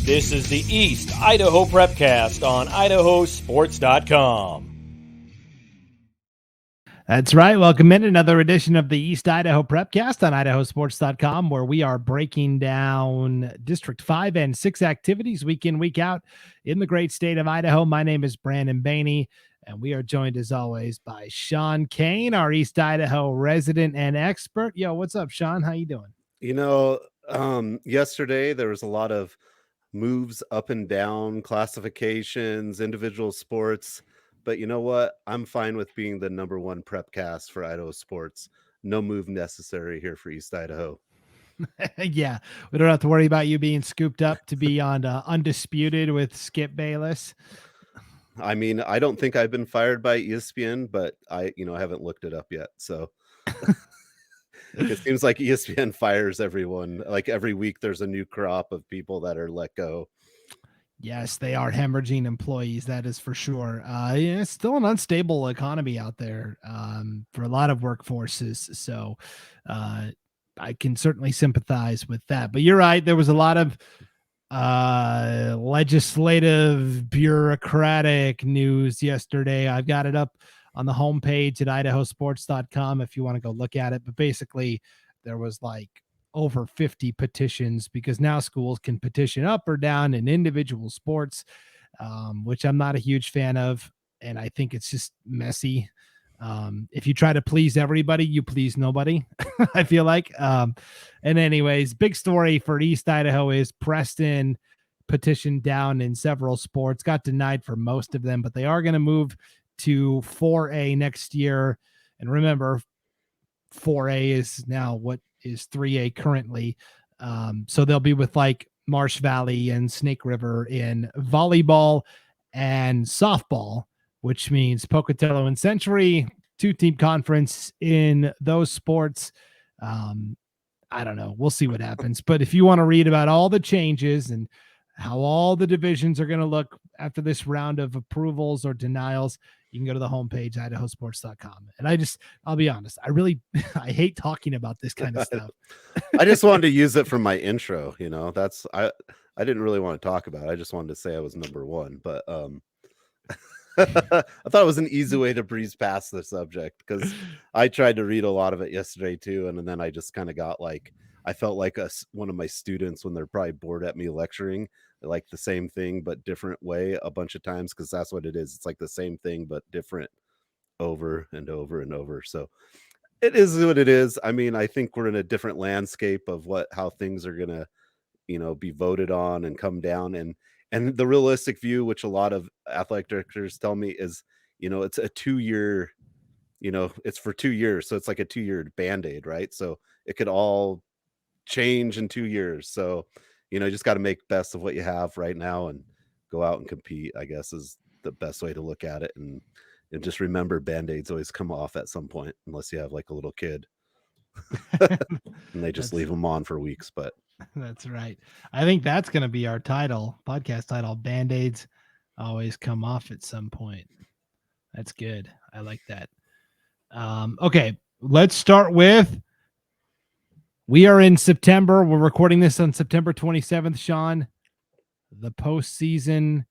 This is the East Idaho Prepcast on IdahoSports.com. That's right. Welcome in another edition of the East Idaho Prepcast on IdahoSports.com, where we are breaking down District 5 and 6 activities week in, week out in the great state of Idaho. My name is Brandon Baney, and we are joined as always by Sean Kane, our East Idaho resident and expert. Yo, what's up, Sean? How you doing? You know, yesterday there was a lot of moves up and down, classifications, individual sports. But you know what? I'm fine with being the number one prepcast for Idaho sports. No move necessary here for East Idaho. Yeah, we don't have to worry about you being scooped up to be on Undisputed with Skip Bayless. I mean, I don't think I've been fired by ESPN, but I haven't looked it up yet. So it seems like ESPN fires everyone. Like every week there's a new crop of people that are let go. Yes, they are hemorrhaging employees. That is for sure. Yeah, it's still an unstable economy out there for a lot of workforces. So I can certainly sympathize with that. But you're right. There was a lot of legislative, bureaucratic news yesterday. I've got it up on the homepage at IdahoSports.com if you want to go look at it. But basically, there was like over 50 petitions because now schools can petition up or down in individual sports, which I'm not a huge fan of. And I think it's just messy. If you try to please everybody, you please nobody, I feel like. And anyways, big story for East Idaho is Preston petitioned down in several sports, got denied for most of them, but they are going to move to 4A next year. And remember, 4A is now what is 3A currently. So they'll be with like Marsh Valley and Snake River in volleyball and softball, which means Pocatello and Century, 2-team conference in those sports. I don't know. We'll see what happens. But if you want to read about all the changes and how all the divisions are going to look after this round of approvals or denials, you can go to the homepage, IdahoSports.com. And I'll be honest, I hate talking about this kind of stuff. I just wanted to use it for my intro. I didn't really want to talk about it. I just wanted to say I was number one, but I thought it was an easy way to breeze past the subject because I tried to read a lot of it yesterday too. And then I just kind of got like, I felt like one of my students when they're probably bored at me lecturing, like the same thing, but different way a bunch of times. Cause that's what it is. It's like the same thing, but different over and over and over. So it is what it is. I mean, I think we're in a different landscape of how things are going to, be voted on and come down. And the realistic view, which a lot of athletic directors tell me is, it's a 2-year, it's for 2 years. So it's like a 2-year Band-Aid, right? So it could all change in 2 years. So, you just got to make best of what you have right now and go out and compete, I guess, is the best way to look at it. And just remember, Band-Aids always come off at some point, unless you have like a little kid and they just leave them on for weeks. But that's right. I think that's going to be our podcast title. Band-Aids always come off at some point. That's good. I like that. Okay, let's start with, we are in September. We're recording this on September 27th, Sean. The postseason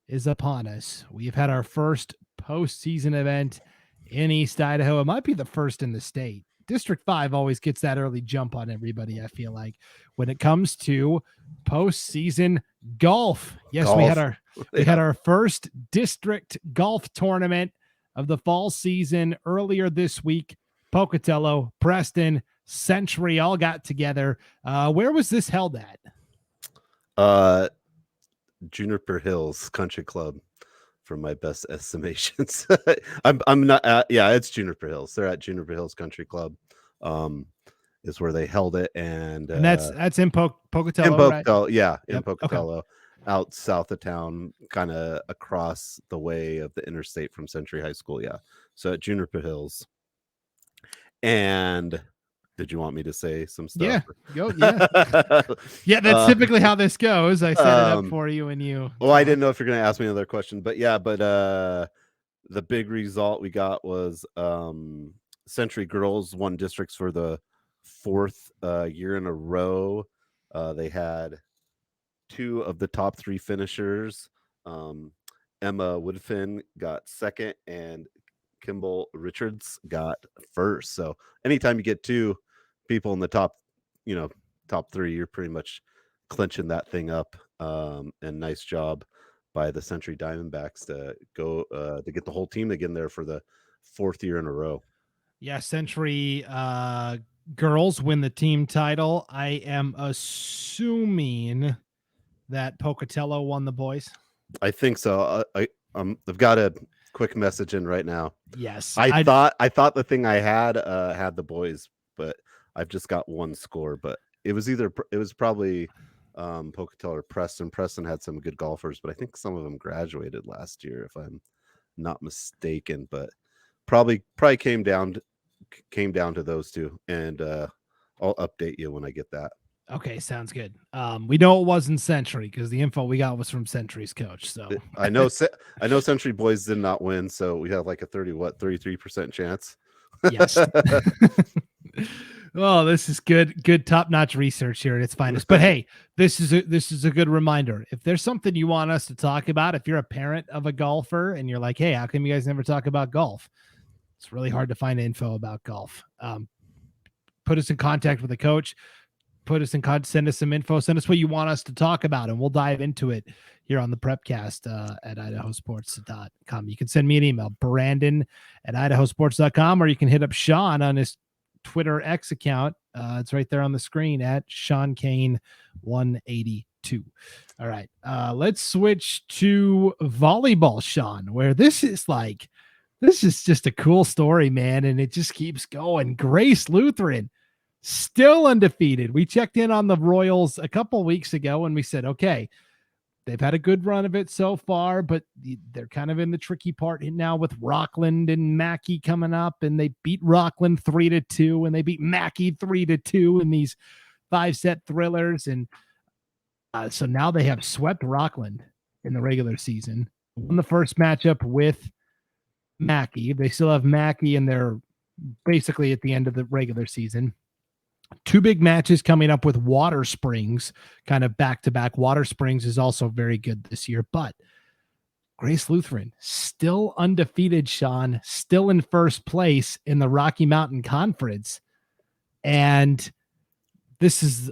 is upon us. We've had our first postseason event in East Idaho. It might be the first in the state. District 5 always gets that early jump on everybody, I feel like, when it comes to postseason golf. Yes, golf. We had our first district golf tournament of the fall season earlier this week. Pocatello, Preston, Century all got together. Where was this held at? Juniper Hills Country Club, from my best estimations. I'm not it's Juniper Hills. They're at Juniper Hills Country Club. Is where they held it, and that's in Pocatello. In Pocatello, right? Yeah, in Yep. Pocatello, okay. Out south of town, kind of across the way of the interstate from Century High School. Yeah, so at Juniper Hills. And did you want me to say some stuff? Yeah, yeah. That's typically how this goes. I set it up for you, and you. Well, I didn't know if you're going to ask me another question, but yeah, the big result we got was Century girls won districts for the 4th year in a row. They had 2 of the top 3 finishers. Emma Woodfin got second, and Kimball Richards got first. So anytime you get 2 people in the top 3, you're pretty much clinching that thing up. And nice job by the Century Diamondbacks to go to get the whole team again there for the 4th year in a row. Yeah, Century girls win the team title. I am assuming that Pocatello won the boys. I think so. I've got a quick message in right now. Yes, I thought the thing I had the boys, but I've just got one score. But it was probably Pocatello or Preston. Preston had some good golfers, but I think some of them graduated last year, if I'm not mistaken. But probably came down to those 2, and I'll update you when I get that. Okay, sounds good. We know it wasn't Century because the info we got was from Century's coach. So I know Century boys did not win, so we have like a 33% chance. Yes. Oh, this is good top-notch research here at its finest. But hey, this is a good reminder. If there's something you want us to talk about, if you're a parent of a golfer and you're like, hey, how come you guys never talk about golf? It's really hard to find info about golf. Put us in contact with a coach. Send us some info, send us what you want us to talk about, and we'll dive into it here on the Prepcast at IdahoSports.com. You can send me an email, Brandon@IdahoSports.com, or you can hit up Sean on his Twitter X account. It's right there on the screen at Sean Kane 182. All right. Let's switch to volleyball, Sean, where this is just a cool story, man. And it just keeps going. Grace Lutheran, still undefeated. We checked in on the Royals a couple weeks ago and we said, okay, they've had a good run of it so far, but they're kind of in the tricky part now with Rockland and Mackey coming up, and they beat Rockland 3-2 and they beat Mackey 3-2 in these 5-set thrillers. And so now they have swept Rockland in the regular season, won the first matchup with Mackey. They still have Mackey and they're basically at the end of the regular season. 2 big matches coming up with Water Springs, kind of back-to-back. Water Springs is also very good this year, but Grace Lutheran still undefeated, Sean, still in first place in the Rocky Mountain Conference. And this is,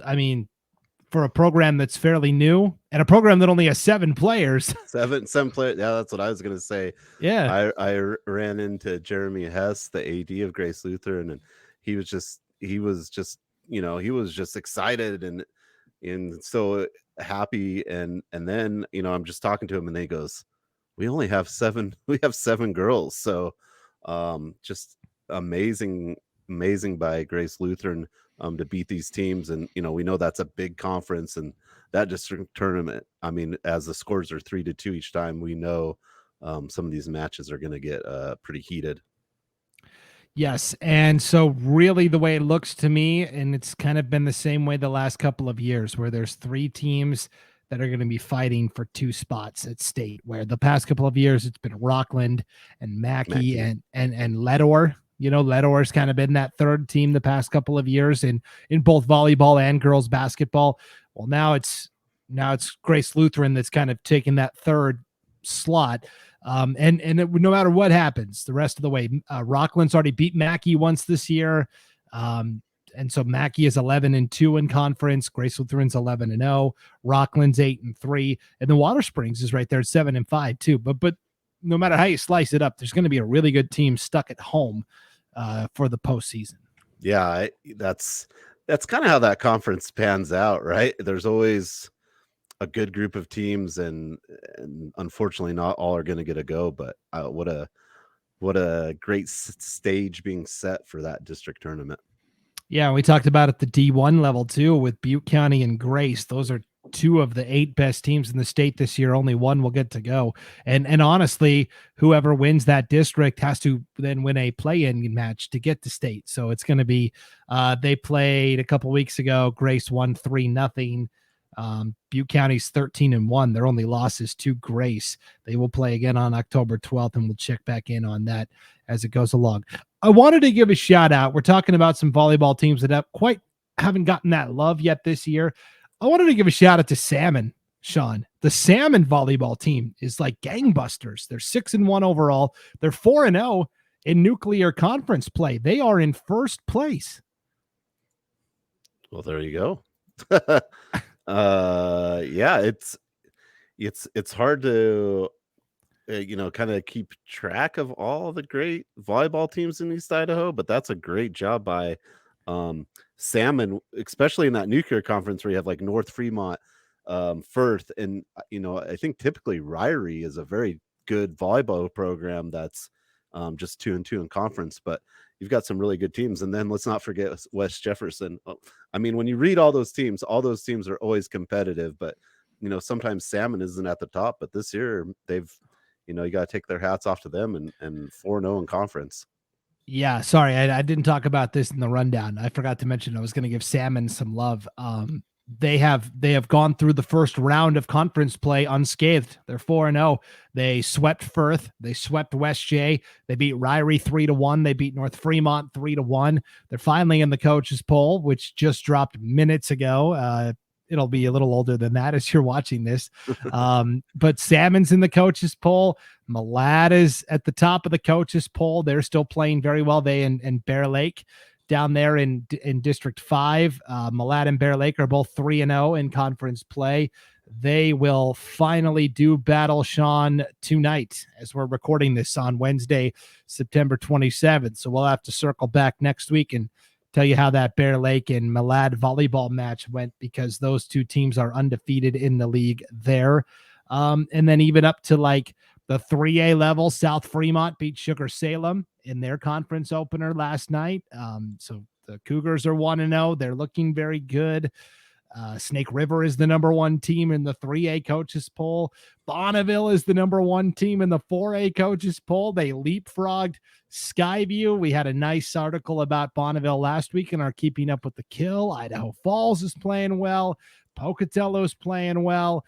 for a program that's fairly new and a program that only has 7 players. Seven players. Yeah, that's what I was going to say. Yeah. I ran into Jeremy Hess, the AD of Grace Lutheran, and he was just excited and so happy. And then, I'm just talking to him and he goes, we have 7 girls. So, just amazing by Grace Lutheran, to beat these teams. And, we know that's a big conference, and that district tournament, as the scores are 3-2 each time, we know, some of these matches are going to get, pretty heated. Yes. And so really the way it looks to me, and it's kind of been the same way the last couple of years, where there's 3 teams that are going to be fighting for 2 spots at state, where the past couple of years it's been Rockland and Mackey. and Ledor. Ledor's kind of been that 3rd team the past couple of years in both volleyball and girls basketball. Well, now it's Grace Lutheran that's kind of taken that 3rd slot. And no matter what happens the rest of the way, Rockland's already beat Mackey once this year. And so Mackey is 11-2 in conference. Grace Lutheran's 11-0. Rockland's 8-3. And then Water Springs is right there at 7-5 too. But no matter how you slice it up, there's going to be a really good team stuck at home for the postseason. Yeah, that's kind of how that conference pans out, right? There's always a good group of teams, and unfortunately not all are going to get a go, but what a great stage being set for that district tournament. Yeah, we talked about at the D1 level too with Butte County and Grace. Those are 2 of the 8 best teams in the state this year. Only 1 will get to go. And honestly, whoever wins that district has to then win a play-in match to get to state. So it's going to be, they played a couple weeks ago. Grace won 3-0. Butte County's 13-1. Their only loss is to Grace. They will play again on October 12th, and we'll check back in on that as it goes along. I wanted to give a shout out. We're talking about some volleyball teams that haven't gotten that love yet this year. I wanted to give a shout out to Salmon. Sean, the Salmon volleyball team is like gangbusters. They're 6-1 overall. They're 4-0 in nuclear conference play. They are in first place. Well, there you go. Yeah, it's hard to kind of keep track of all the great volleyball teams in East Idaho, but that's a great job by Salmon, especially in that nuclear conference where you have like North Fremont, Firth, and I think typically Ryrie is a very good volleyball program that's just 2-2 in conference, but you've got some really good teams. And then let's not forget West Jefferson. I mean, when you read all those teams are always competitive, but sometimes Salmon isn't at the top, but this year they've you got to take their hats off to them and 4-0 in conference. Yeah, sorry, I didn't talk about this in the rundown. I forgot to mention I was going to give Salmon some love. They have gone through the first round of conference play unscathed. They're 4-0. They swept Firth. They swept West J. They beat Ryrie 3-1. They beat North Fremont 3-1. They're finally in the coaches poll, which just dropped minutes ago. It'll be a little older than that as you're watching this. But Salmon's in the coaches poll. Malad is at the top of the coaches poll. They're still playing very well. They and Bear Lake down there in District 5. Malad and Bear Lake are both 3-0 in conference play. They will finally do battle, Sean, tonight as we're recording this on Wednesday, September 27th. So we'll have to circle back next week and tell you how that Bear Lake and Malad volleyball match went, because those two teams are undefeated in the league there. And then even up to like the 3A level, South Fremont beat Sugar Salem in their conference opener last night. So the Cougars are 1-0. They're looking very good. Snake River is the number one team in the 3A coaches poll. Bonneville is the number one team in the 4A coaches poll. They leapfrogged Skyview. We had a nice article about Bonneville last week in our Keeping Up with the Kill. Idaho Falls is playing well. Pocatello's playing well.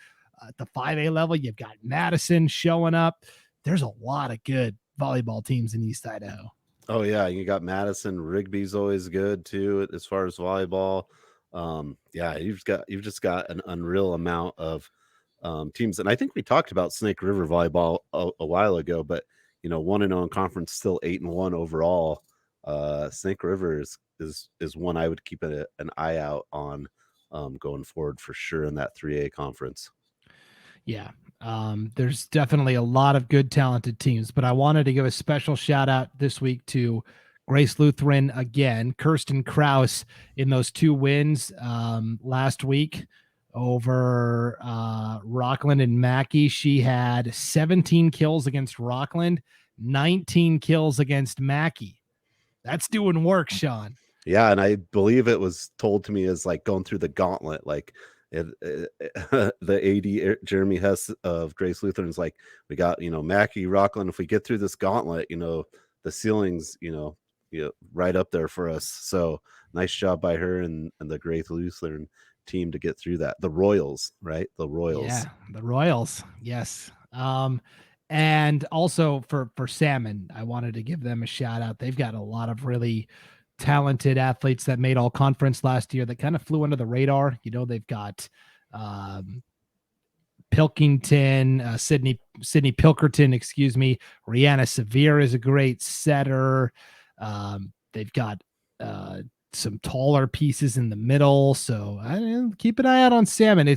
At the 5A level, you've got Madison showing up. There's a lot of good volleyball teams in East Idaho. Oh yeah, you got Madison. Rigby's always good too as far as volleyball. Yeah, you've just got an unreal amount of teams, and I think we talked about Snake River volleyball a while ago, but 1-0 in conference, still 8-1 overall. Snake River is one I would keep an eye out on going forward for sure in that 3A conference. Yeah, there's definitely a lot of good, talented teams, but I wanted to give a special shout out this week to Grace Lutheran again. Kirsten Krause in those 2 wins last week over Rockland and Mackey. She had 17 kills against Rockland, 19 kills against Mackey. That's doing work, Sean. Yeah, and I believe it was told to me as like going through the gauntlet, like the AD Jeremy Hess of Grace Lutheran is like, we got Mackey, Rockland. If we get through this gauntlet, the ceilings, right up there for us. So nice job by her and the Grace Lutheran team to get through that. The Royals, right? The Royals. Yeah, the Royals. Yes. And also for Salmon, I wanted to give them a shout out. They've got a lot of really talented athletes that made all conference last year that kind of flew under the radar. They've got Pilkington, Sydney Pilkerton, excuse me. Rihanna Severe is a great setter. They've got some taller pieces in the middle. So keep an eye out on Salmon.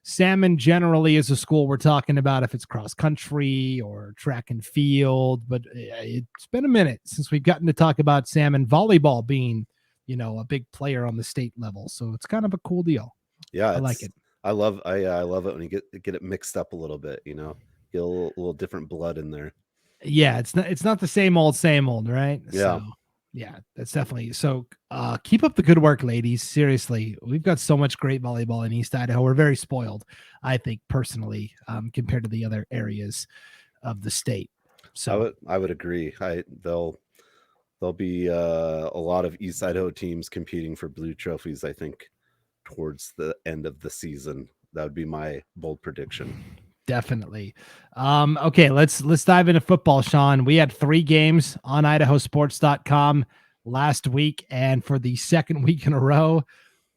Salmon generally is a school we're talking about if it's cross country or track and field, but it's been a minute since we've gotten to talk about Salmon volleyball being, a big player on the state level. So it's kind of a cool deal. Yeah. I like it. I love it when you get it mixed up a little bit, get a little different blood in there. Yeah. It's not the same old, right? Yeah. So, yeah, that's definitely so. Keep up the good work, ladies. Seriously, we've got so much great volleyball in East Idaho. We're very spoiled, I think, personally, compared to the other areas of the state. So I would agree. There'll be a lot of East Idaho teams competing for blue trophies, I think, towards the end of the season. That would be my bold prediction. Definitely. Okay, let's dive into football, Sean. We had 3 games on IdahoSports.com last week, and for the second week in a row,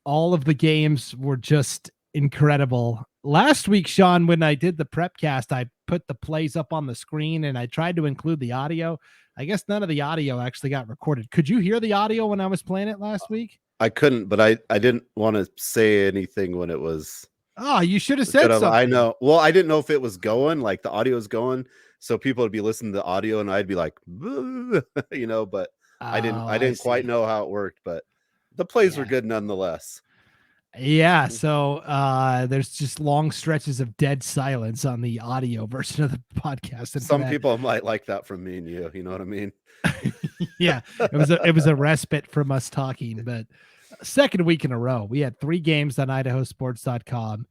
all of the games were just incredible. Last week, Sean, when I did the Prepcast, I put the plays up on the screen and I tried to include the audio. I guess none of the audio actually got recorded. Could you hear the audio when I was playing it last week? I couldn't, but I didn't want to say anything when it was. Oh, you should have said something. I know. Well, I didn't know if it was going, like the audio is going, so people would be listening to the audio, and I'd be like, but I didn't quite know how it worked, but the plays were good nonetheless. Yeah, so there's just long stretches of dead silence on the audio version of the podcast. And some people might like that from me and you. You know what I mean? Yeah, it was a respite from us talking, but second week in a row, we had 3 games on IdahoSports.com.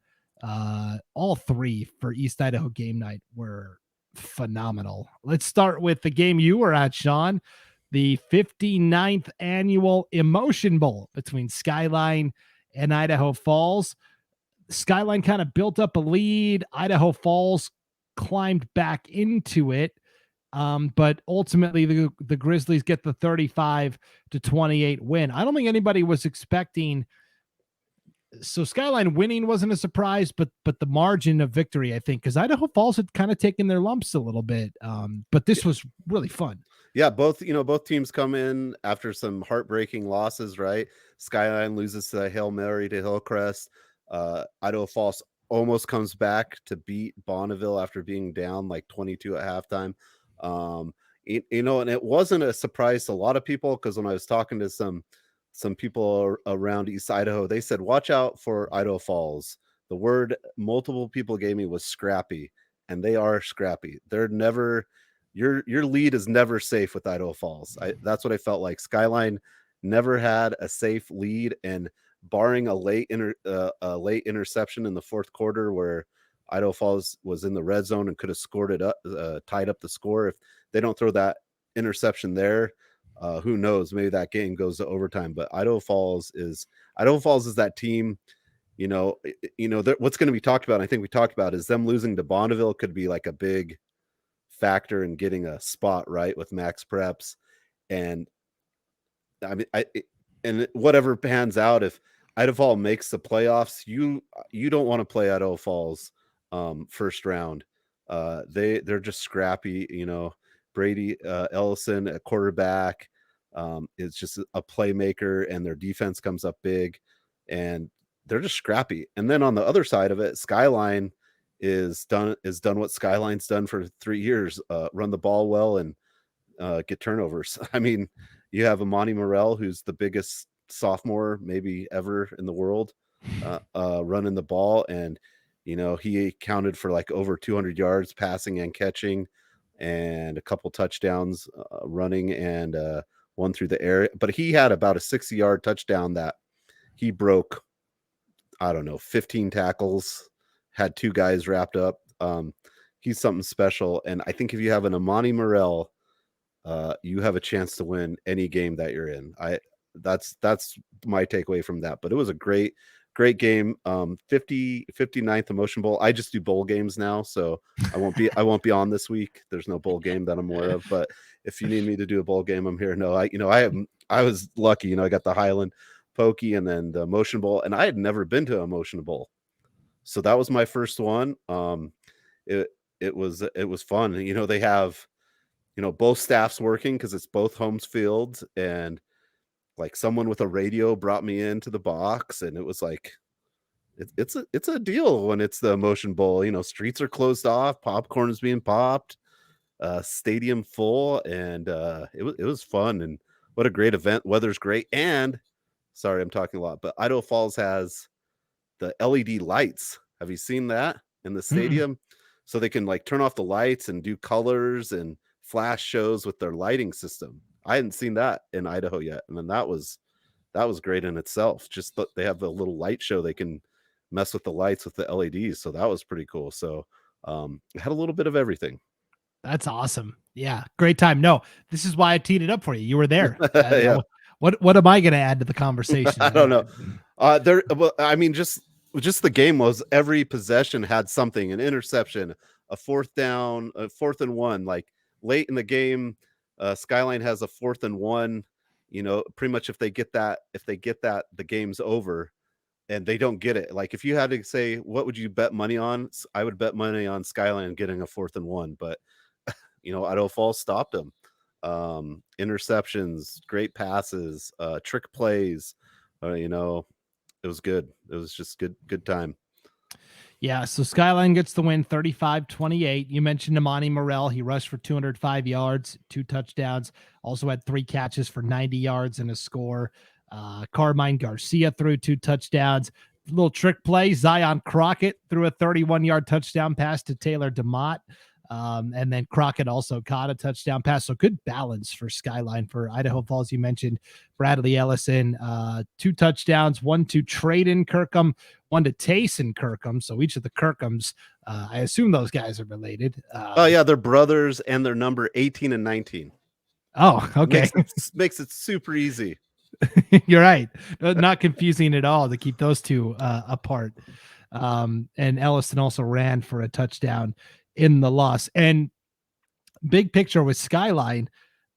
All 3 for East Idaho game night were phenomenal. Let's start with the game you were at, Sean, the 59th annual Emotion Bowl between Skyline and Idaho Falls. Skyline kind of built up a lead. Idaho Falls climbed back into it. But ultimately the Grizzlies get the 35-28 win. I don't think anybody was expecting. So Skyline winning wasn't a surprise, but the margin of victory, I think, because Idaho Falls had kind of taken their lumps a little bit. But this was really fun. Yeah, both teams come in after some heartbreaking losses, right? Skyline loses to Hail Mary to Hillcrest. Idaho Falls almost comes back to beat Bonneville after being down like 22 at halftime. And it wasn't a surprise to a lot of people, because when I was talking to some people around East Idaho, they said, watch out for Idaho Falls. The word multiple people gave me was scrappy, and they are scrappy. They're never, your lead is never safe with Idaho Falls. That's what I felt like. Skyline never had a safe lead, and barring a late interception in the fourth quarter where Idaho Falls was in the red zone and could have scored it up, tied up the score. If they don't throw that interception there, who knows? Maybe that game goes to overtime. But Idaho Falls is that team. What's going to be talked about, I think we talked about, is them losing to Bonneville could be like a big factor in getting a spot right with Max Preps. And I mean, whatever pans out, if Idaho Falls makes the playoffs, you don't want to play Idaho Falls first round. They're just scrappy. Brady Ellison at quarterback is just a playmaker, and their defense comes up big, and they're just scrappy. And then on the other side of it, Skyline is done what Skyline's done for 3 years, run the ball well and get turnovers. I mean, you have Amani Morrell, who's the biggest sophomore maybe ever in the world, running the ball, and he accounted for like over 200 yards passing and catching, and a couple touchdowns running, and one through the air. But he had about a 60-yard touchdown that he broke, I don't know, 15 tackles, had 2 guys wrapped up. He's something special. And I think if you have an Amani Morrell, you have a chance to win any game that you're in. That's my takeaway from that. But it was a great game. 59th Emotion Bowl. I just do bowl games now, so I won't be on this week. There's no bowl game that I'm aware of. But if you need me to do a bowl game, I'm here. No, I was lucky. I got the Highland Pokey and then the Emotion Bowl, and I had never been to Emotion Bowl, so that was my first one. It was fun. They have both staffs working because it's both homes fields, and like someone with a radio brought me into the box, and it was like it's a deal when it's the Emotion Bowl. Streets are closed off, popcorn is being popped, stadium full, and it was fun. And what a great event. Weather's great. And sorry, I'm talking a lot, but Idaho Falls has the LED lights. Have you seen that in the stadium? So they can like turn off the lights and do colors and flash shows with their lighting system. I hadn't seen that in Idaho yet. And then that was great in itself. Just they have the little light show. They can mess with the lights with the LEDs. So that was pretty cool. So it had a little bit of everything. That's awesome. Yeah. Great time. No, this is why I teed it up for you. You were there. Yeah. What am I going to add to the conversation? I don't know. I mean, just the game was every possession had something, an interception, a fourth down, a 4th and 1, like late in the game. Skyline has a 4th and 1, pretty much if they get that, the game's over. and they don't get it. Like if you had to say, what would you bet money on? I would bet money on Skyline getting a 4th and 1, but Idaho Falls stopped them. Interceptions, great passes, trick plays. It was good. It was just good time. Yeah, so Skyline gets the win 35-28. You mentioned Amani Morrell. He rushed for 205 yards, 2 touchdowns, also had 3 catches for 90 yards and a score. Carmine Garcia threw 2 touchdowns. Little trick play. Zion Crockett threw a 31-yard touchdown pass to Taylor DeMott. And then Crockett also caught a touchdown pass. So good balance for Skyline. For Idaho Falls, you mentioned Bradley Ellison, 2 touchdowns, 1 to Traden Kirkham, 1 to Tayson Kirkham. So each of the Kirkhams, I assume those guys are related. Oh yeah, they're brothers, and they're number 18 and 19. Oh, okay. Makes it super easy. You're right. Not confusing at all to keep those two apart. And Ellison also ran for a touchdown in the loss. And big picture with Skyline,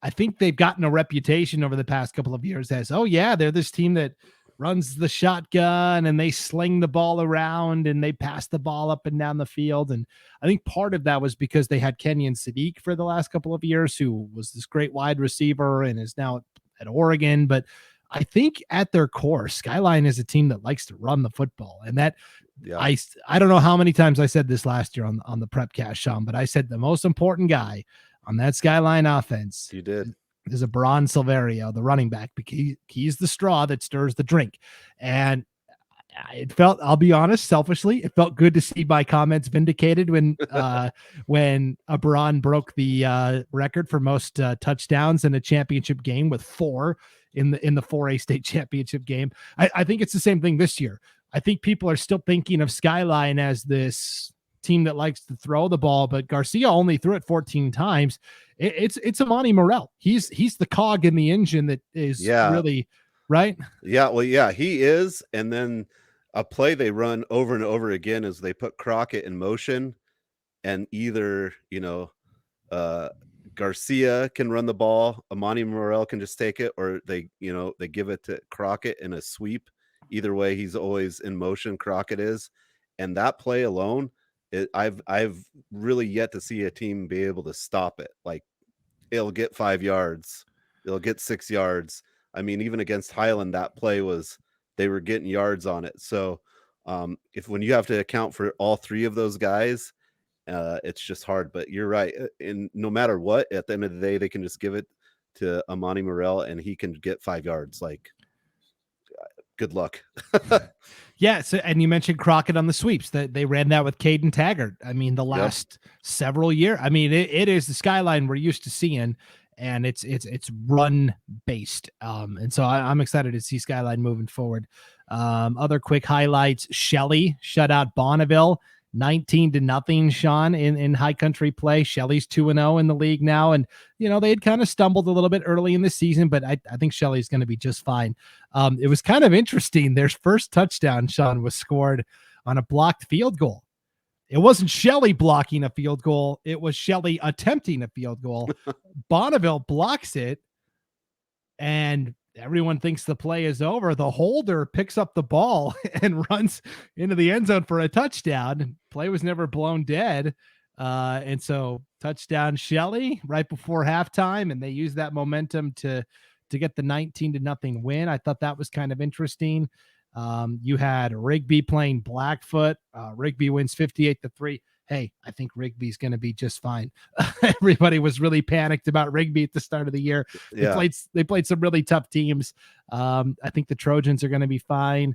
I think they've gotten a reputation over the past couple of years as, oh yeah, they're this team that runs the shotgun and they sling the ball around and they pass the ball up and down the field. And I think part of that was because they had Kenyon Sadiq for the last couple of years, who was this great wide receiver and is now at Oregon. But I think at their core, Skyline is a team that likes to run the football. And that, yeah. I don't know how many times I said this last year on the Prepcast, Sean, but I said the most important guy on that Skyline offense, you did, is a Bron Silverio, the running back, because he's the straw that stirs the drink. And it felt, I'll be honest, selfishly, it felt good to see my comments vindicated when Bron broke the record for most touchdowns in a championship game with 4 in the 4A state championship game. I think it's the same thing this year. I think people are still thinking of Skyline as this team that likes to throw the ball, but Garcia only threw it 14 times. It's Amani Morrell. He's the cog in the engine that is really right. Yeah, well, yeah, he is. And then a play they run over and over again is they put Crockett in motion, and either Garcia can run the ball, Amani Morrell can just take it, or they give it to Crockett in a sweep. Either way, he's always in motion. Crockett is, and that play alone, I've really yet to see a team be able to stop it. Like, it'll get 5 yards, it'll get 6 yards. I mean, even against Highland, that play they were getting yards on it. So when you have to account for all 3 of those guys, it's just hard. But you're right. And no matter what, at the end of the day, they can just give it to Amani Morrell and he can get 5 yards. Like, good luck. Yeah. So, and you mentioned Crockett on the sweeps, that they ran that with Caden Taggart. I mean, the last several years, I mean, it is the Skyline we're used to seeing, and it's run based. And so I'm excited to see Skyline moving forward. Other quick highlights: Shelley shut out Bonneville 19-0, Sean, in high country play. Shelley's 2-0 in the league now. And, they had kind of stumbled a little bit early in the season, but I think Shelley's going to be just fine. It was kind of interesting. Their first touchdown, Sean, was scored on a blocked field goal. It wasn't Shelley blocking a field goal. It was Shelley attempting a field goal. Bonneville blocks it, and everyone thinks the play is over. The holder picks up the ball and runs into the end zone for a touchdown. Play was never blown dead. And so touchdown Shelley right before halftime. And they used that momentum to get the 19-0 win. I thought that was kind of interesting. You had Rigby playing Blackfoot. Rigby wins 58-3. Hey, I think Rigby's going to be just fine. Everybody was really panicked about Rigby at the start of the year. They played some really tough teams. I think the Trojans are going to be fine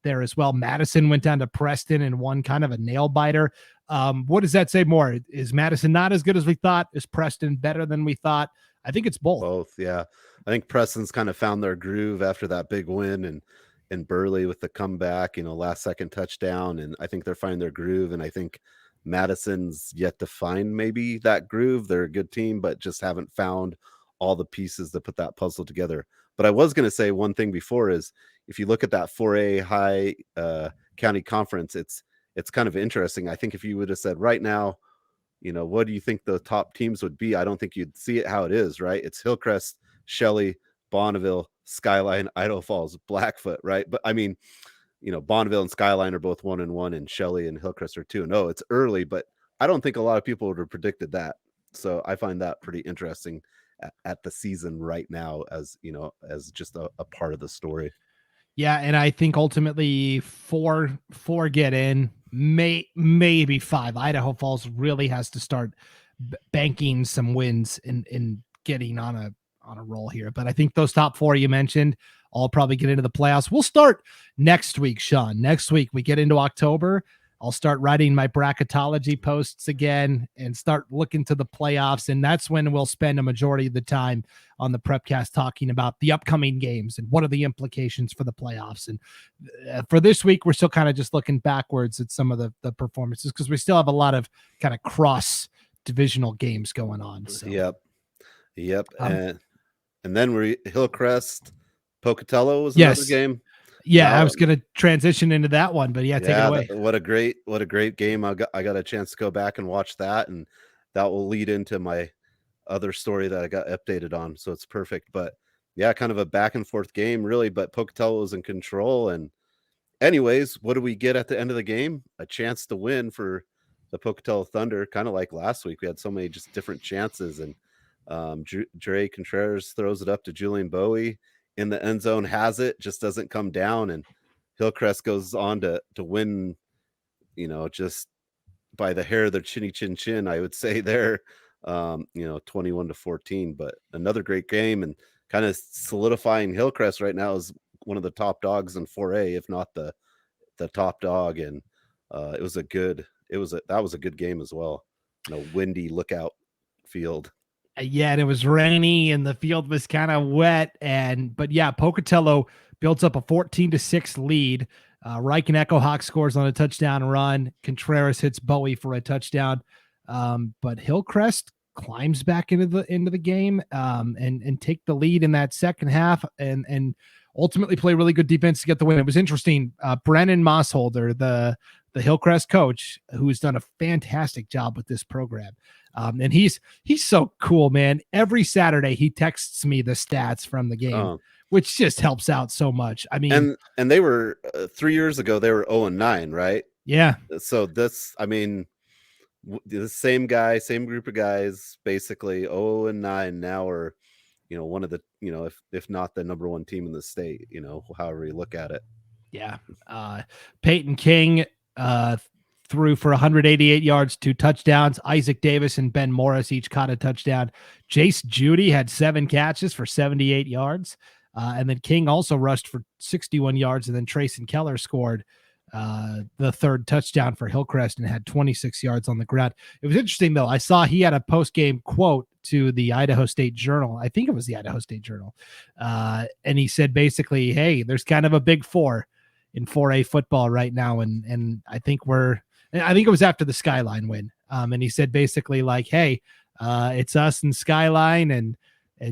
there as well. Madison went down to Preston and won kind of a nail biter. What does that say more? Is Madison not as good as we thought? Is Preston better than we thought? I think it's both. Both, yeah. I think Preston's kind of found their groove after that big win, and Burley with the comeback, last second touchdown. And I think they're finding their groove. And I think Madison's yet to find maybe that groove. They're a good team, but just haven't found all the pieces to put that puzzle together. But I was going to say one thing before is, if you look at that 4A high county conference, it's kind of interesting. I think if you would have said right now, what do you think the top teams would be? I don't think you'd see it how it is, right? It's Hillcrest, Shelley, Bonneville, Skyline, Idaho Falls, Blackfoot, right? But I mean, Bonneville and Skyline are both 1-1, and Shelley and Hillcrest are 2-0. It's early, but I don't think a lot of people would have predicted that. So I find that pretty interesting at the season right now, as as just a part of the story. Yeah, and I think ultimately four get in, maybe 5. Idaho Falls really has to start banking some wins in getting on a roll here. But I think those top 4 you mentioned all probably get into the playoffs. We'll start next week, Sean. Next week we get into October. I'll start writing my bracketology posts again and start looking to the playoffs. And that's when we'll spend a majority of the time on the Prepcast talking about the upcoming games and what are the implications for the playoffs. And for this week, we're still kind of just looking backwards at some of the performances because we still have a lot of kind of cross divisional games going on. So. Yep. And then Hillcrest, Pocatello was another game. Yeah, I was going to transition into that one, but take it away. What a great game. I got a chance to go back and watch that, and that will lead into my other story that I got updated on. So it's perfect. But yeah, kind of a back and forth game really, but Pocatello was in control. And anyways, what do we get at the end of the game? A chance to win for the Pocatello Thunder, kind of like last week. We had so many just different chances, and Dre Contreras throws it up to Julian Bowie in the end zone, has it, just doesn't come down, and Hillcrest goes on to win, just by the hair of their chinny chin, I would say there, 21-14. But another great game, and kind of solidifying Hillcrest right now as one of the top dogs in 4A, if not the top dog. And that was a good game as well. Windy lookout field. Yeah, and it was rainy and the field was kind of wet. But Pocatello builds up a 14-6 lead. Reich and Echo Hawk scores on a touchdown run. Contreras hits Bowie for a touchdown. But Hillcrest climbs back into the game and take the lead in that second half and ultimately play really good defense to get the win. It was interesting. Brennan Mossholder, the Hillcrest coach, who's done a fantastic job with this program. And he's so cool, man. Every Saturday he texts me the stats from the game, which just helps out so much. I mean, and they were 3 years ago, they were 0-9, right? Yeah. So this, the same guy, same group of guys, basically 0-9 now, are, one of the, if not the number 1 team in the state, however you look at it. Yeah. Peyton King, threw for 188 yards, 2 touchdowns. Isaac Davis and Ben Morris each caught a touchdown. Jace Judy had 7 catches for 78 yards. And then King also rushed for 61 yards. And then Trayson Keller scored the 3rd touchdown for Hillcrest and had 26 yards on the ground. It was interesting, though. I saw he had a post-game quote to the Idaho State Journal. I think it was the Idaho State Journal. And he said basically, hey, there's kind of a big 4 in 4A football right now. And I think it was after the Skyline win. And he said basically like, hey, it's us and Skyline and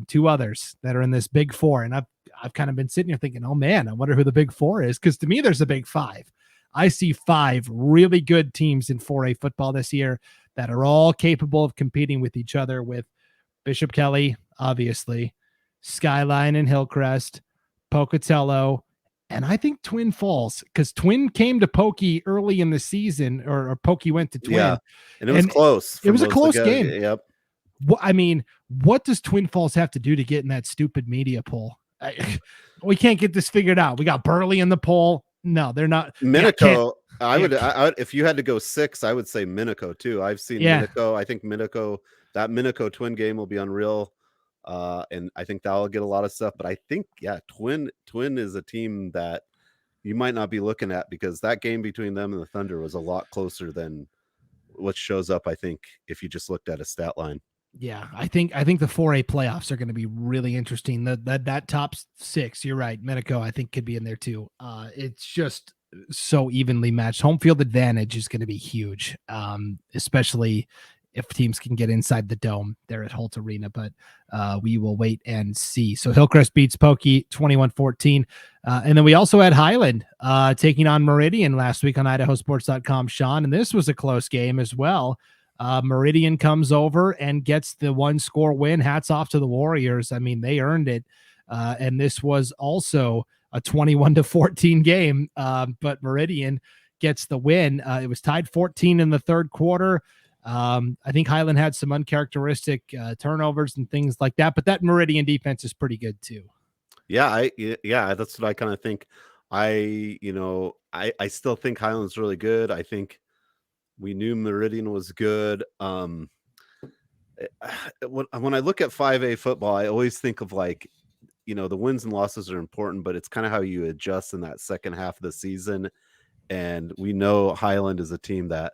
2 others that are in this big 4. And I've kind of been sitting here thinking, oh man, I wonder who the big 4 is. Cause to me, there's a big 5. I see 5 really good teams in 4A football this year that are all capable of competing with each other, with Bishop Kelly, obviously, Skyline and Hillcrest, Pocatello, and I think Twin Falls, because Twin came to Pokey early in the season, or Pokey went to Twin. Yeah, and it was close. It was a close game. Yep. What does Twin Falls have to do to get in that stupid media poll? We can't get this figured out. We got Burley in the poll. No, they're not. Minico. I would, if you had to go 6, I would say Minico too. I've seen Minico. I think that Minico Twin game will be unreal. And I think that'll get a lot of stuff, but I think, Twin is a team that you might not be looking at, because that game between them and the Thunder was a lot closer than what shows up, I think, if you just looked at a stat line. Yeah, I think the 4A playoffs are going to be really interesting. That top 6, you're right. Minico, I think, could be in there too. It's just so evenly matched. Home field advantage is going to be huge, especially if teams can get inside the dome there at Holt Arena, but we will wait and see. So Hillcrest beats Pokey 21-14. And then we also had Highland taking on Meridian last week on IdahoSports.com, Sean, and this was a close game as well. Meridian comes over and gets the 1-score win. Hats off to the Warriors. I mean, they earned it. And this was also a 21-14 game, but Meridian gets the win. It was tied 14 in the third quarter. I think Highland had some uncharacteristic turnovers and things like that, but that Meridian defense is pretty good too. Yeah, that's what I kind of think. I still think Highland's really good. I think we knew Meridian was good. When I look at 5A football, I always think of like, the wins and losses are important, but it's kind of how you adjust in that second half of the season. And we know Highland is a team that,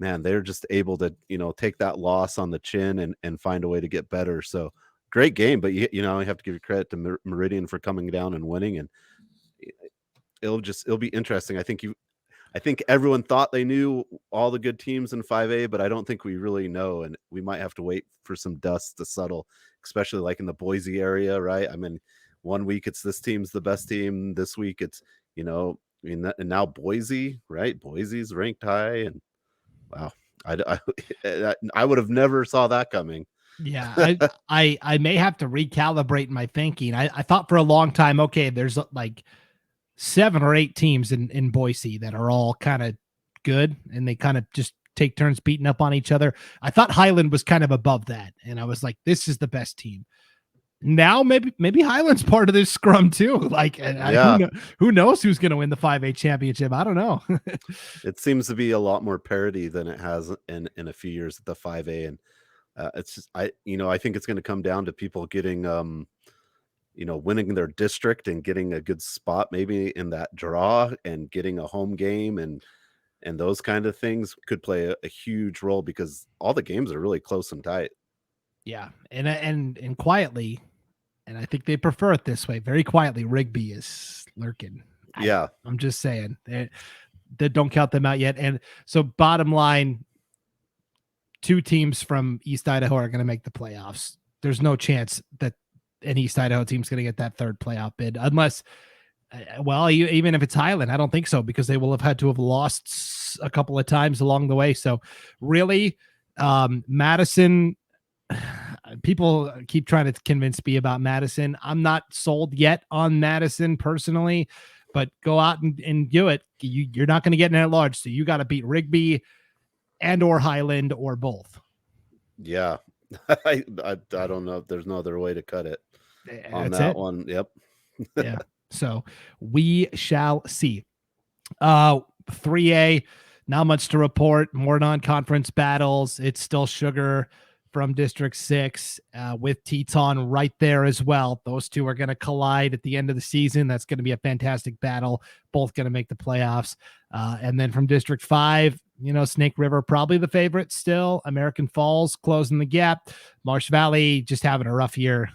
man, they're just able to, take that loss on the chin and find a way to get better. So great game, but you have to give credit to Meridian for coming down and winning, and it'll be interesting. I think everyone thought they knew all the good teams in 5A, but I don't think we really know, and we might have to wait for some dust to settle, especially like in the Boise area, right? I mean, one week it's this team's the best team, this week it's, and now Boise, right? Boise's ranked high, and wow, I would have never saw that coming. Yeah, I may have to recalibrate my thinking. I thought for a long time, okay, there's like 7 or 8 teams in Boise that are all kind of good, and they kind of just take turns beating up on each other. I thought Highland was kind of above that, and I was like, this is the best team. Now maybe Highland's part of this scrum too. Like, who knows who's going to win the 5A championship? I don't know. It seems to be a lot more parity than it has in a few years at the 5A, and it's just I think it's going to come down to people getting winning their district and getting a good spot maybe in that draw and getting a home game and those kind of things could play a huge role, because all the games are really close and tight. Yeah, and quietly. And I think they prefer it this way. Very quietly, Rigby is lurking. I'm just saying. They don't count them out yet. And so bottom line, 2 teams from East Idaho are going to make the playoffs. There's no chance that an East Idaho team's going to get that third playoff bid unless, even if it's Highland, I don't think so, because they will have had to have lost a couple of times along the way. So really, Madison... People keep trying to convince me about Madison. I'm not sold yet on Madison personally, but go out and do it. You're not going to get an at-large, so you got to beat Rigby and or Highland or both. Yeah, I don't know if there's no other way to cut it on that one. Yep. Yeah. So we shall see. 3A, not much to report. More non-conference battles. It's still Sugar from District 6 with Teton right there as well. Those two are going to collide at the end of the season. That's going to be a fantastic battle. Both going to make the playoffs. And then from District 5, Snake River, probably the favorite still. American Falls closing the gap. Marsh Valley just having a rough year.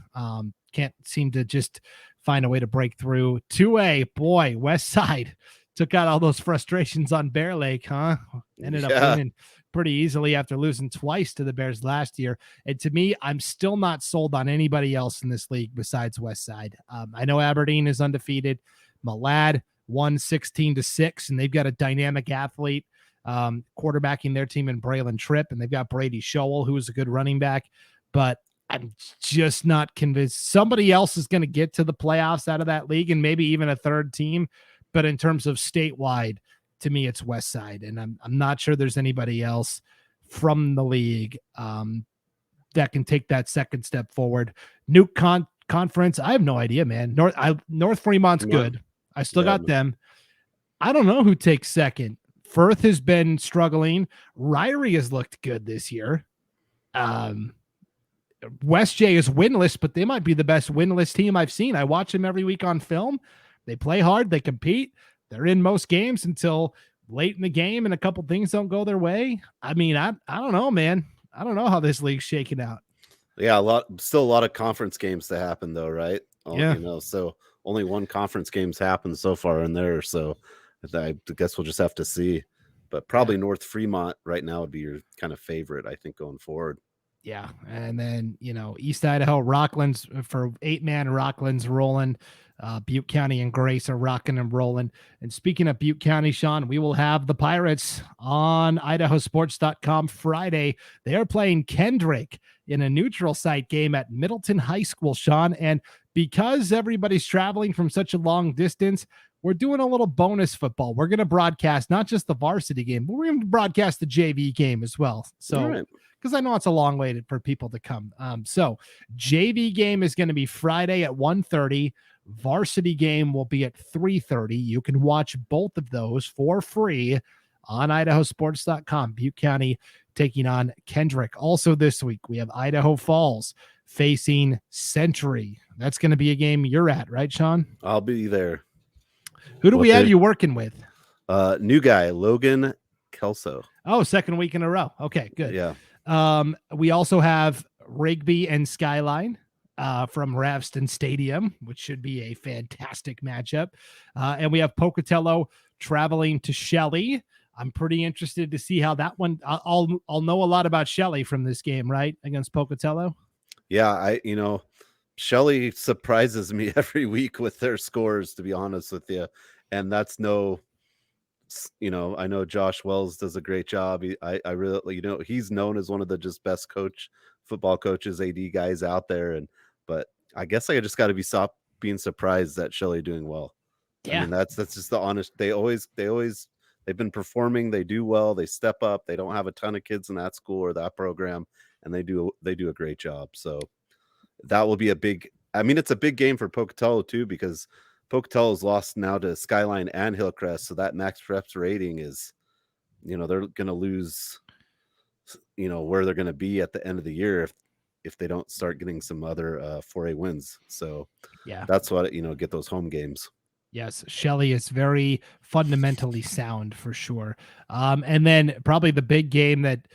Can't seem to just find a way to break through. 2A, boy, West Side took out all those frustrations on Bear Lake, huh? Ended up winning pretty easily after losing twice to the Bears last year. And to me, I'm still not sold on anybody else in this league besides West Side. I know Aberdeen is undefeated. Malad won 16-6, and they've got a dynamic athlete quarterbacking their team in Braylon Tripp, and they've got Brady Showell, who is a good running back. But I'm just not convinced somebody else is going to get to the playoffs out of that league, and maybe even a third team. But in terms of statewide, to me, it's West Side, and I'm not sure there's anybody else from the league that can take that second step forward. Nuke Conference, I have no idea, man. North Fremont's good. I still got them. I don't know who takes second. Firth has been struggling. Ryrie has looked good this year. West J is winless, but they might be the best winless team I've seen. I watch them every week on film. They play hard. They compete. They're in most games until late in the game, and a couple things don't go their way. I mean, I don't know, man. I don't know how this league's shaking out. Yeah, still a lot of conference games to happen, though, right? So only one conference game's happened so far in there. So I guess we'll just have to see. But probably North Fremont right now would be your kind of favorite, I think, going forward. Yeah, and then East Idaho, Rockland's for 8-man. Rockland's rolling. Butte County and Grace are rocking and rolling. And speaking of Butte County, Sean, we will have the Pirates on IdahoSports.com Friday. They are playing Kendrick in a neutral site game at Middleton High School, Sean. And because everybody's traveling from such a long distance, we're doing a little bonus football. We're going to broadcast not just the varsity game, but we're going to broadcast the JV game as well. So, because I know it's a long way for people to come. So JV game is going to be Friday at 1:30. Varsity game will be at 3:30. You can watch both of those for free on IdahoSports.com. Butte County taking on Kendrick. Also this week, we have Idaho Falls facing Century. That's going to be a game you're at, right, Sean? I'll be there. Who do we have you working with? New guy, Logan Kelso. Oh, second week in a row. Okay, good. Yeah. We also have Rigby and Skyline from Ravston Stadium, which should be a fantastic matchup. And we have Pocatello traveling to Shelley. I'm pretty interested to see how that one. I'll know a lot about Shelley from this game, right, against Pocatello. Yeah, Shelley surprises me every week with their scores, to be honest with you. And that's I know Josh Wells does a great job. I really, he's known as one of the just best football coaches, AD guys out there. But I guess I just got to stop being surprised that Shelley doing well. Yeah. I mean, that's just the honest, they've been performing. They do well. They step up. They don't have a ton of kids in that school or that program, and they do a great job. So that will be it's a big game for Pocatello too, because Pocatello's lost now to Skyline and Hillcrest. So that max reps rating is, they're going to lose, where they're going to be at the end of the year if they don't start getting some other 4A wins. So yeah, that's what, get those home games. Yes, Shelley is very fundamentally sound for sure. And then probably the big game that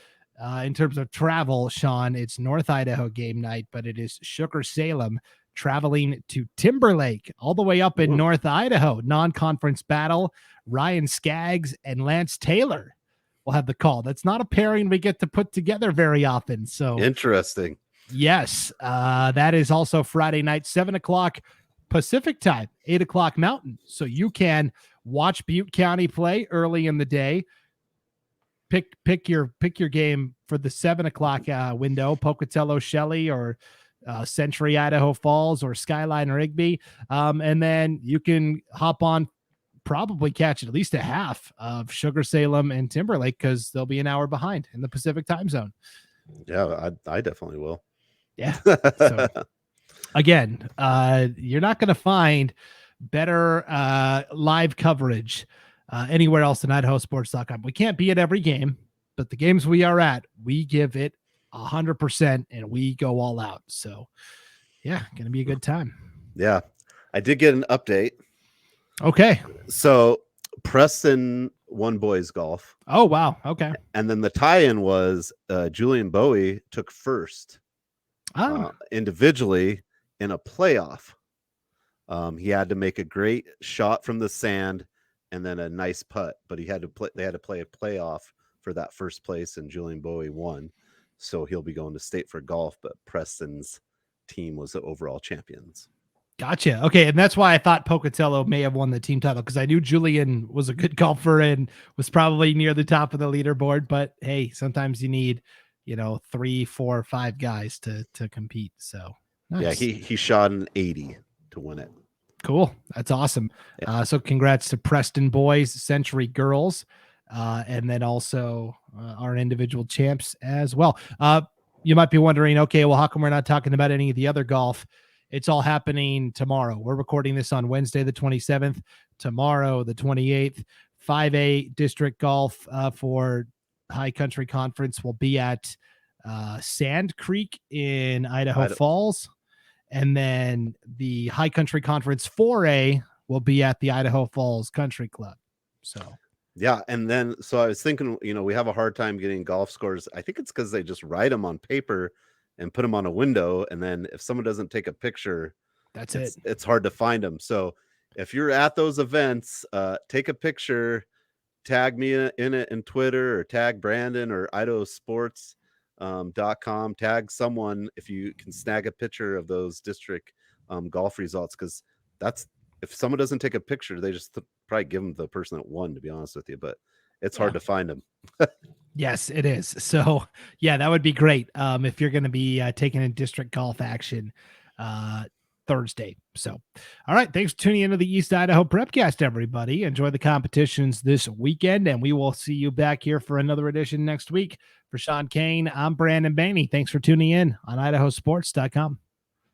in terms of travel, Sean, it's North Idaho game night, but it is Sugar-Salem traveling to Timberlake, all the way up in North Idaho. Non-conference battle. Ryan Skaggs and Lance Taylor will have the call. That's not a pairing we get to put together very often. So interesting. Yes, that is also Friday night, 7:00 Pacific time, 8:00 Mountain. So you can watch Butte County play early in the day. Pick your game for the 7:00 window, Pocatello Shelley or Century Idaho Falls or Skyline Rigby. And then you can hop on, probably catch at least a half of Sugar-Salem and Timberlake, because they'll be an hour behind in the Pacific time zone. Yeah, I definitely will. Yeah. So again, you're not going to find better live coverage anywhere else than IdahoSports.com. We can't be at every game, but the games we are at, we give it 100% and we go all out. So yeah, going to be a good time. Yeah. I did get an update. Okay. So Preston won boys golf. Oh, wow. Okay. And then the tie-in was Julian Bowie took first individually in a playoff. He had to make a great shot from the sand and then a nice putt, but they had to play a playoff for that first place, and Julian Bowie won. So he'll be going to state for golf, but Preston's team was the overall champions. Gotcha. Okay. And that's why I thought Pocatello may have won the team title, because I knew Julian was a good golfer and was probably near the top of the leaderboard. But hey, sometimes you need, 3, 4, 5 guys to compete. So nice. Yeah, he shot an 80 to win it. Cool. That's awesome. Yeah. So congrats to Preston boys, Century girls, and then also our individual champs as well. You might be wondering, okay, well, how come we're not talking about any of the other golf? It's all happening tomorrow. We're recording this on Wednesday, the 27th. Tomorrow, the 28th, 5A district golf for High Country Conference will be at Sand Creek in Idaho Falls. And then the High Country Conference 4A will be at the Idaho Falls Country Club. So, yeah. And then, so I was thinking, we have a hard time getting golf scores. I think it's because they just write them on paper and put them on a window. And then if someone doesn't take a picture, it's hard to find them. So if you're at those events, take a picture, tag me in it in Twitter, or tag Brandon or IdahoSports.com, tag someone if you can snag a picture of those district golf results, because if someone doesn't take a picture, they just probably give them the person that won, to be honest with you, but it's hard to find them. Yes, it is. So yeah, that would be great. If you're going to be taking a district golf action, Thursday. So, all right. Thanks for tuning into the East Idaho Prepcast, everybody. Enjoy the competitions this weekend, and we will see you back here for another edition next week. For Sean Kane, I'm Brandon Baney. Thanks for tuning in on IdahoSports.com.